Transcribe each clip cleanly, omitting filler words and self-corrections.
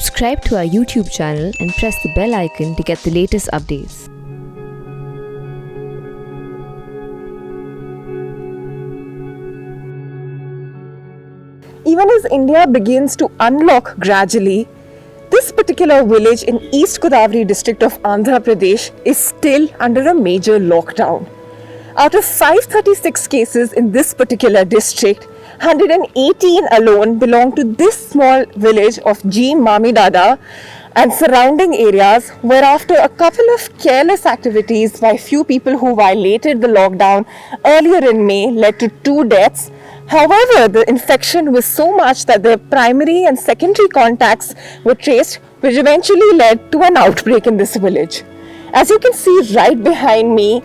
Subscribe to our YouTube channel and press the bell icon to get the latest updates. Even as India begins to unlock gradually, this particular village in East Godavri district of Andhra Pradesh is still under a major lockdown. Out of 536 cases in this particular district, 118 alone belong to this small village of G. Mamidada and surrounding areas, where after a couple of careless activities by few people who violated the lockdown earlier in May led to 2 deaths. However, the infection was so much that their primary and secondary contacts were traced, which eventually led to an outbreak in this village. As you can see right behind me,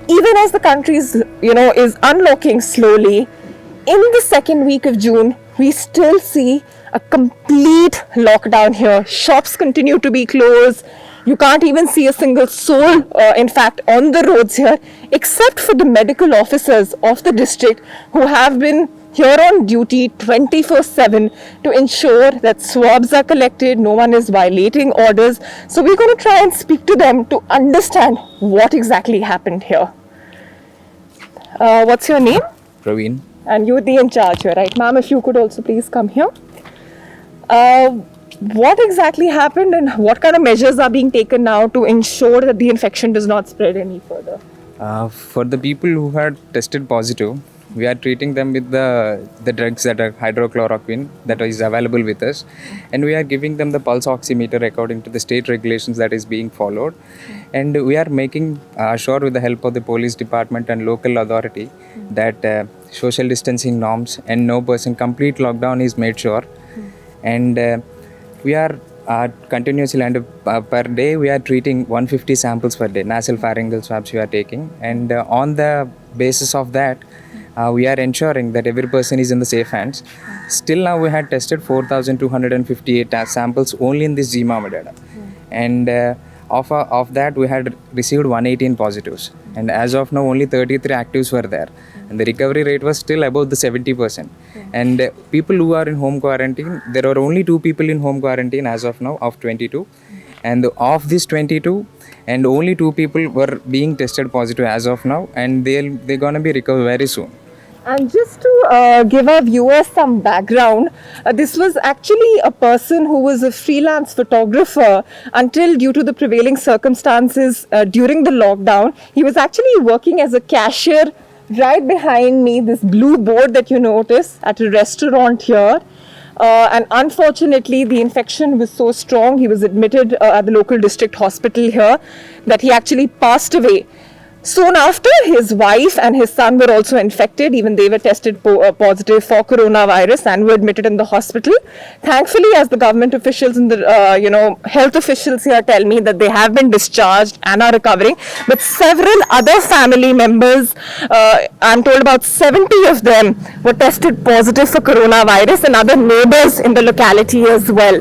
even as the country is unlocking slowly, in the second week of June, we still see a complete lockdown here. Shops continue to be closed. You can't even see a single soul, in fact, on the roads here, except for the medical officers of the district who have been here on duty 24/7 to ensure that swabs are collected, no one is violating orders. So we're going to try and speak to them to understand what exactly happened here. What's your name? Praveen. And you're the in charge here, right? Ma'am, if you could also please come here. What exactly happened and what kind of measures are being taken now to ensure that the infection does not spread any further? For the people who had tested positive, we are treating them with the drugs that are hydrochloroquine that is available with us, and we are giving them the pulse oximeter according to the state regulations that is being followed, and we are making sure with the help of the police department and local authority that social distancing norms and no person complete lockdown is made sure, and we are continuously, and per day we are treating 150 samples per day, nasal pharyngeal swabs we are taking, and on the basis of that we are ensuring that every person is in the safe hands. Still now we had tested 4,258 samples only in this G Mamidada, and of that we had received 118 positives, and as of now only 33 actives were there, and the recovery rate was still above the 70%. And people who are in home quarantine, there are only 2 people in home quarantine as of now of 22, and of this 22, and only 2 people were being tested positive as of now, and they're gonna be recovered very soon. And just to give our viewers some background, this was actually a person who was a freelance photographer until, due to the prevailing circumstances during the lockdown, he was actually working as a cashier right behind me, this blue board that you notice, at a restaurant here. And unfortunately, the infection was so strong, he was admitted at the local district hospital here, that he actually passed away. Soon after, his wife and his son were also infected. Even they were tested positive for coronavirus and were admitted in the hospital. Thankfully, as the government officials and the health officials here tell me, that they have been discharged and are recovering. But several other family members, I'm told about 70 of them, were tested positive for coronavirus, and other neighbors in the locality as well.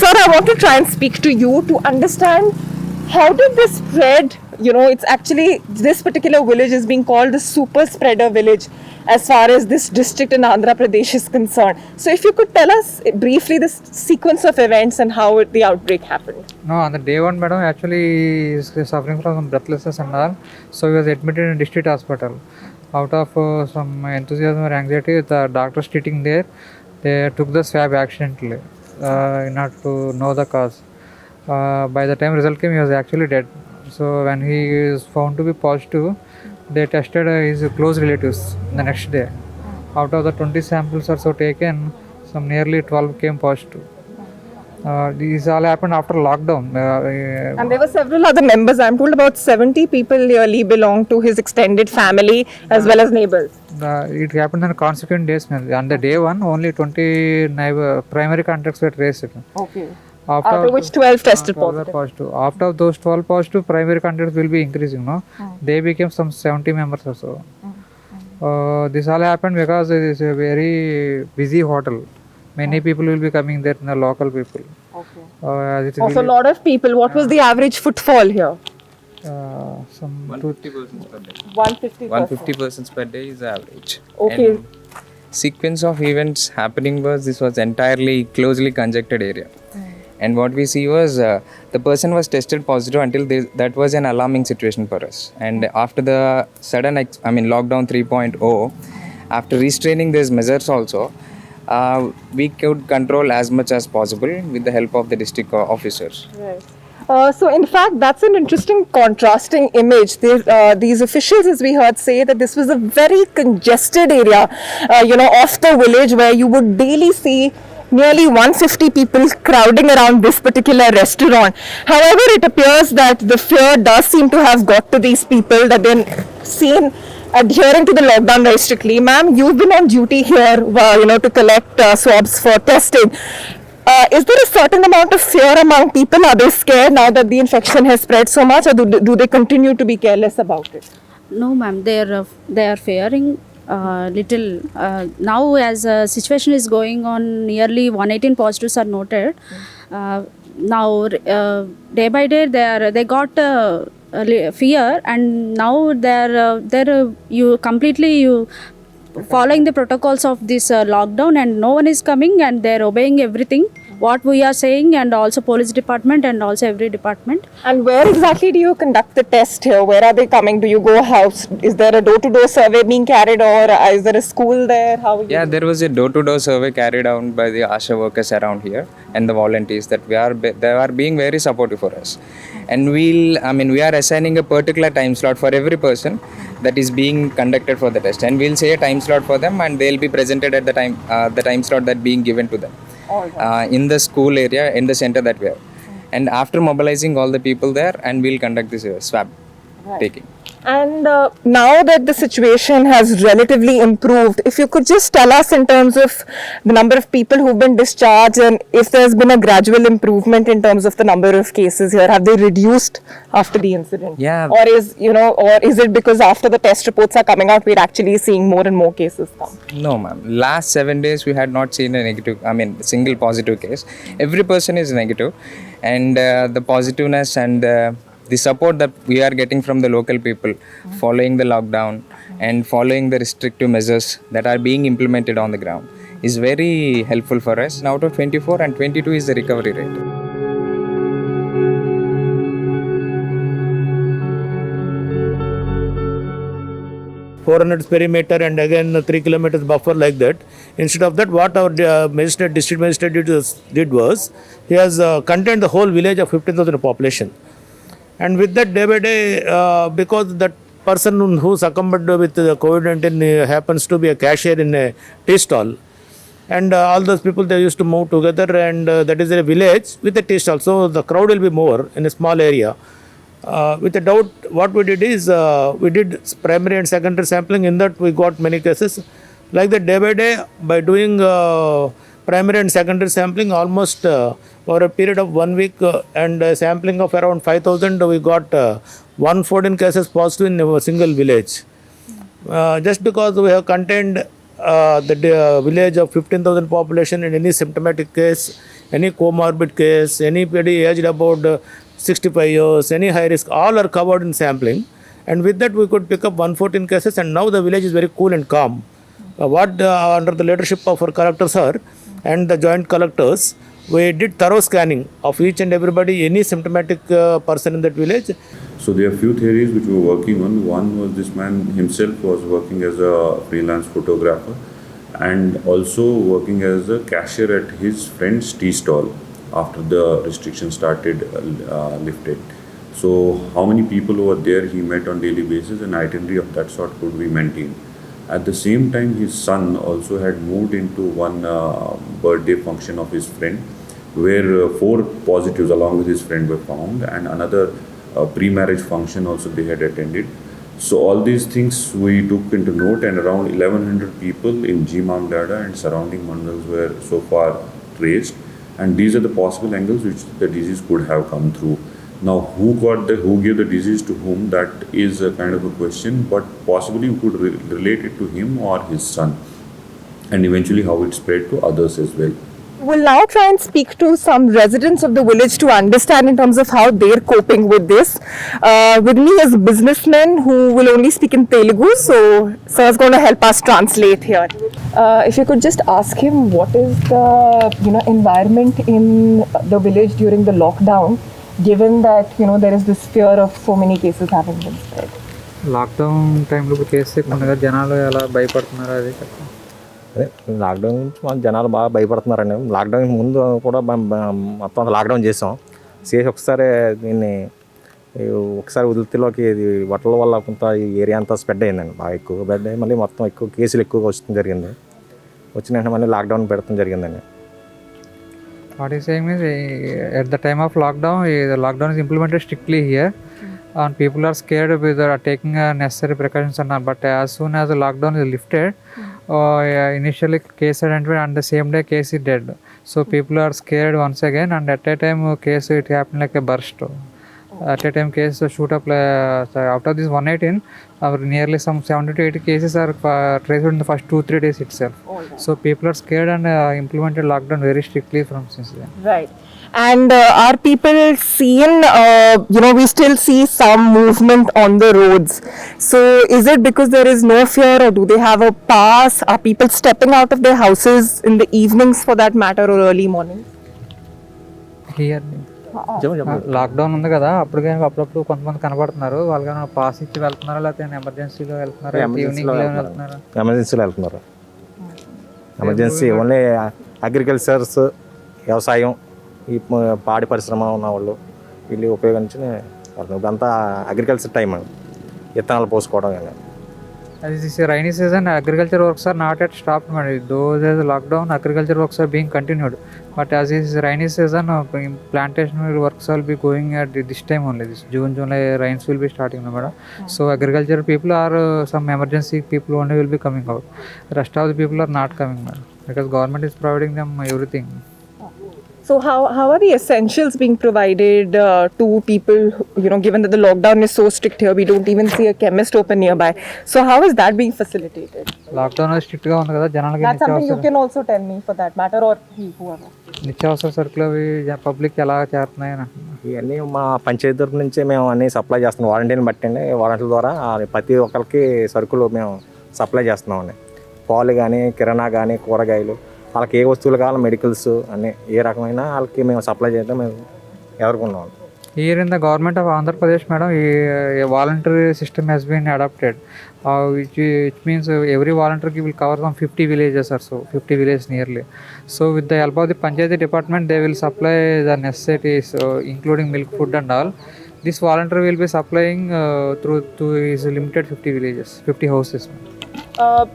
Sir, I want to try and speak to you to understand, how did this spread? It's actually, this particular village is being called the super spreader village as far as this district in Andhra Pradesh is concerned. So if you could tell us briefly the sequence of events and how the outbreak happened. No, on the day 1, madam, actually is suffering from some breathlessness and all. So he was admitted in district hospital. Out of some enthusiasm or anxiety, the doctors treating there, they took the swab accidentally in order to know the cause. By the time result came, he was actually dead. So when he is found to be positive, they tested his close relatives the next day. Out of the 20 samples or so taken, some nearly 12 came positive. These all happened after lockdown. And there were several other members. I'm told about 70 people nearly belong to his extended family as well as neighbors. It happened on consequent days. On the day 1, only 20 primary contacts were traced. Okay. After which 12 tested 12 positive. After those 12 positive, primary contacts will be increasing. They became some 70 members or so. This all happened because it is a very busy hotel. Many people will be coming there, the local people. Okay. Also, a lot of people. What was the average footfall here? Some 150 persons per day. 150 persons per day is the average. Okay. And sequence of events happening was, this was entirely closely congested area. And what we see was the person was tested positive until that was an alarming situation for us. And after the sudden, lockdown 3.0, after restraining these measures also, we could control as much as possible with the help of the district officers. Right. So, in fact, that's an interesting contrasting image. These officials, as we heard, say that this was a very congested area, of the village where you would daily see nearly 150 people crowding around this particular restaurant. However, it appears that the fear does seem to have got to these people, that they're seen adhering to the lockdown very strictly. Ma'am, you've been on duty here, to collect swabs for testing. Is there a certain amount of fear among people? Are they scared now that the infection has spread so much, or do they continue to be careless about it? No, ma'am. They are fearing little. Now, as a situation is going on, nearly 118 positives are noted. Now, day by day, they got fear, and now they're you completely following the protocols of this lockdown, and no one is coming, and they're obeying everything what we are saying, and also police department and also every department. And where exactly do you conduct the test here? Where are they coming? Do you go house? Is there a door-to-door survey being carried, or is there a school there? Yeah, there was a door-to-door survey carried out by the ASHA workers around here and the volunteers that they are being very supportive for us. And we are assigning a particular time slot for every person that is being conducted for the test, and we'll say a time slot for them, and they'll be presented at the time slot that being given to them. In the school area, in the center that we have. And after mobilizing all the people there, and we'll conduct this swab taking. And now that the situation has relatively improved, if you could just tell us in terms of the number of people who've been discharged, and if there's been a gradual improvement in terms of the number of cases here, have they reduced after the incident? Yeah. Or is it because after the test reports are coming out, we're actually seeing more and more cases come? No, ma'am. Last 7 days, we had not seen a single positive case. Every person is negative, and the positiveness and the support that we are getting from the local people following the lockdown and following the restrictive measures that are being implemented on the ground is very helpful for us. And out of 24, and 22 is the recovery rate. perimeter and again 3 kilometers buffer like that. Instead of that, what our district magistrate did was, he has contained the whole village of 15,000 population. And with that, day by day, because that person who succumbed with the COVID-19 happens to be a cashier in a tea stall, and all those people, they used to move together, and that is a village with a tea stall, so the crowd will be more in a small area. With a doubt, what we did is, we did primary and secondary sampling. In that, we got many cases. Like that, day by day, by doing primary and secondary sampling, almost for a period of 1 week, and sampling of around 5,000, we got 114 cases positive in a single village. Just because we have contained the village of 15,000 population, in any symptomatic case, any comorbid case, anybody aged about 65 years, any high risk, all are covered in sampling. And with that, we could pick up 114 cases, and now the village is very cool and calm. Under the leadership of our collector sir and the joint collectors, we did thorough scanning of each and everybody, any symptomatic person in that village. So there are few theories which we were working on. One was this man himself was working as a freelance photographer and also working as a cashier at his friend's tea stall after the restrictions started lifted. So how many people over there he met on daily basis, an itinerary of that sort could be maintained. At the same time, his son also had moved into one birthday function of his friend, where 4 positives along with his friend were found, and another pre-marriage function also they had attended. So all these things we took into note, and around 1100 people in G Mamdada and surrounding mandals were so far traced, and these are the possible angles which the disease could have come through. Now, who gave the disease to whom, that is a kind of a question, but possibly we could relate it to him or his son, and eventually how it spread to others as well. We'll now try and speak to some residents of the village to understand in terms of how they're coping with this. With me is a businessman who will only speak in Telugu, so sir's going to help us translate here. If you could just ask him what is the environment in the village during the lockdown, given that there is this fear of so many cases having been spread. Lockdown టైంలో ఇప్పుడు case ఎక్కువ ఉంది కదా, జనాలు ఎలా భయపడుతున్నారు అది చెప్పండి. అదే లాక్డౌన్ నుంచి మన జనాలు బాగా భయపడుతున్నారండి. లాక్డౌన్ ముందు కూడా మొత్తం లాక్డౌన్ చేసాం. చేసి ఒకసారి దీన్ని ఒకసారి వృత్తిలోకి ఇది వటల వల్ల కొంత ఈ ఏరియా అంతా స్ప్రెడ్ అయిందండి, బాగా ఎక్కువ స్ప్రెడ్ అయ్యి మళ్ళీ మొత్తం ఎక్కువ కేసులు ఎక్కువగా వస్తుంది జరిగింది. వచ్చిన వెంటనే మళ్ళీ లాక్డౌన్ పెడతాం జరిగిందండి. What he's saying is, at the time of lockdown, the lockdown is implemented strictly here, and people are scared with taking necessary precautions and all. But as soon as the lockdown is lifted, initially case identified and the same day case is dead. So people are scared once again, and at a time case it happened like a burst. At a time case shoot up out of this 118, nearly some 70 to 80 cases are traced in the first 2-3 days itself. So people are scared and implemented lockdown very strictly from since then. Right. And are people seeing, we still see some movement on the roads. So is it because there is no fear, or do they have a pass? Are people stepping out of their houses in the evenings for that matter, or early morning? Here lockdown ఉంది కదా, అప్పుడప్పుడు కొంతమంది కనబడుతున్నారు. వాళ్ళకైనా pass ఇచ్చి వెళ్తున్నారా, లేకపోతే ఎమర్జెన్సీలో వెళ్తున్నారా, ఈవినింగ్లో వెళ్తున్నారా? ఎమర్జెన్సీలో వెళ్తున్నారు. ఎమర్జెన్సీ ఓన్లీ అగ్రికల్చర్స్, వ్యవసాయం, ఈ పాడి పరిశ్రమ ఉన్న వాళ్ళు వీళ్ళు ఉపయోగించి ఇదంతా అగ్రికల్చర్ టైం అండి, విత్తనాలు పోసుకోవడం. కానీ As this is rainy season, agriculture works are not yet stopped. Though there is a lockdown, agriculture works are being continued. But as this is rainy season, plantation works will be going at this time only. This June, July rains will be starting. So agriculture people are some emergency people only will be coming out. Rest of the people are not coming, because government is providing them everything. So how are the essentials being provided to people, given that the lockdown is so strict here, we don't even see a chemist open nearby. So how is that being facilitated? Lockdown is strict గా ఉంది కదా, జనాలకి That's something you can also tell me for that matter, or whoever. నిత్యావసర సరుకులు అవి public ఎలా చేరుతున్నాయి అని అంటున్నారు. ఇవన్నీ మా పంచాయతీ తరపు నుంచి మేము అన్నీ సప్లై చేస్తున్నాం. వాలంటీర్ని బట్టండి, వాలంటీర్ల ద్వారా ప్రతి ఒక్కరికి సరుకులు మేము సప్లై చేస్తున్నామండి. పాలు కానీ, కిరాణా కానీ, కూరగాయలు, వాళ్ళకి ఏ వస్తువులు కావాలి, మెడికల్స్ అన్నీ ఏ రకమైన వాళ్ళకి మేము సప్లై చేయడం మేము ఎదుర్కొన్నాం. Here in the government of Andhra Pradesh, madam, a voluntary system has been adopted, which means every volunteer will cover some 50 villages or so, 50 villages nearly. So with the help of the Panchayati department, they will supply the necessities, including milk, food and all. This volunteer will be supplying through to his limited 50 villages, 50 houses.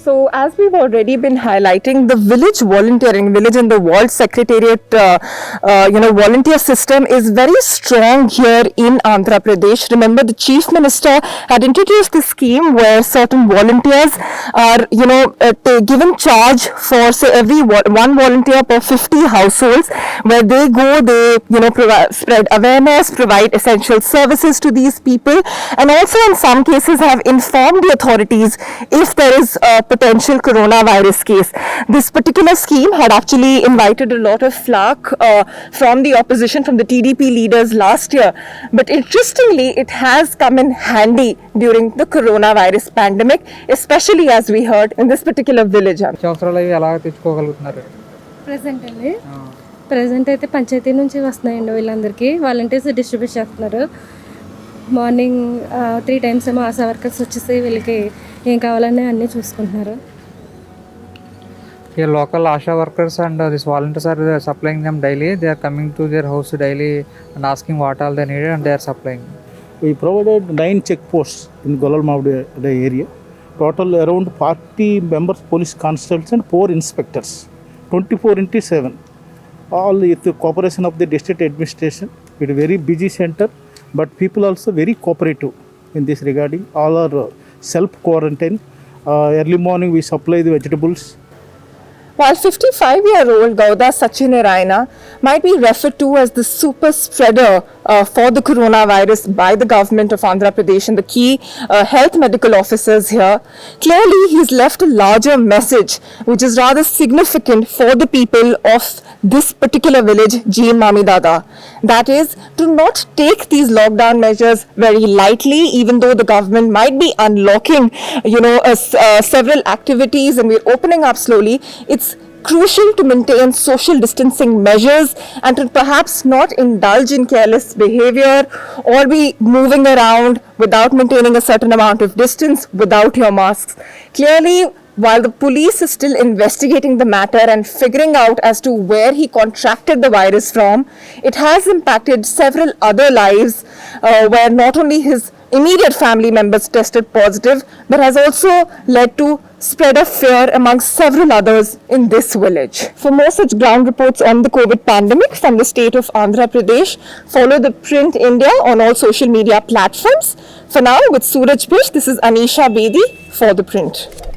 So as we've already been highlighting, the village volunteering, village and the ward secretariat, volunteer system is very strong here in Andhra Pradesh. Remember, the chief minister had introduced this scheme where certain volunteers are, given charge for, say, every one volunteer per 50 households, where they go, they, spread awareness, provide essential services to these people, and also in some cases have informed the authorities if there is a potential coronavirus case. This particular scheme had actually invited a lot of flack from the opposition, from the TDP leaders last year. But interestingly, it has come in handy during the coronavirus pandemic, especially as we heard in this particular village. అవసరాలు అవి ఎలా తెచ్చుకోగలుగుతున్నారు? Present అయితే పంచాయతీ నుంచి వస్తున్నాయండి, వీళ్ళందరికీ volunteers distribute చేస్తున్నారు. Morning 3 times ఏమో ASHA workers వచ్చేసి వీళ్ళకి ఏం కావాలనే అన్నీ చూసుకుంటున్నారు. Here local ASHA workers and these volunteers are supplying them daily. They are coming to their house daily and asking what all they needed, and they are supplying. We provided 9 checkposts in Golalmavdi area. Total around 40 members, police constables and 4 inspectors. 24/7. All with the cooperation of the district administration. It's a very busy center, but people also very cooperative in this regarding. All are self-quarantine. Early morning we supply the vegetables. While 55-year-old Gauda Sachinaraina might be referred to as the super spreader for the coronavirus by the government of Andhra Pradesh and the key health medical officers here, clearly he's left a larger message which is rather significant for the people of this particular village, G Mami Dada. That is, to not take these lockdown measures very lightly, even though the government might be unlocking, several activities and we're opening up slowly. It's crucial to maintain social distancing measures and to perhaps not indulge in careless behavior or be moving around without maintaining a certain amount of distance without your masks. Clearly, while the police is still investigating the matter and figuring out as to where he contracted the virus from, it has impacted several other lives where not only his immediate family members tested positive, but has also led to spread of fear amongst several others in this village. For more such ground reports on the COVID pandemic from the state of Andhra Pradesh, follow ThePrint India on all social media platforms. For now, with Suraj Bish, this is Anisha Bedi for ThePrint.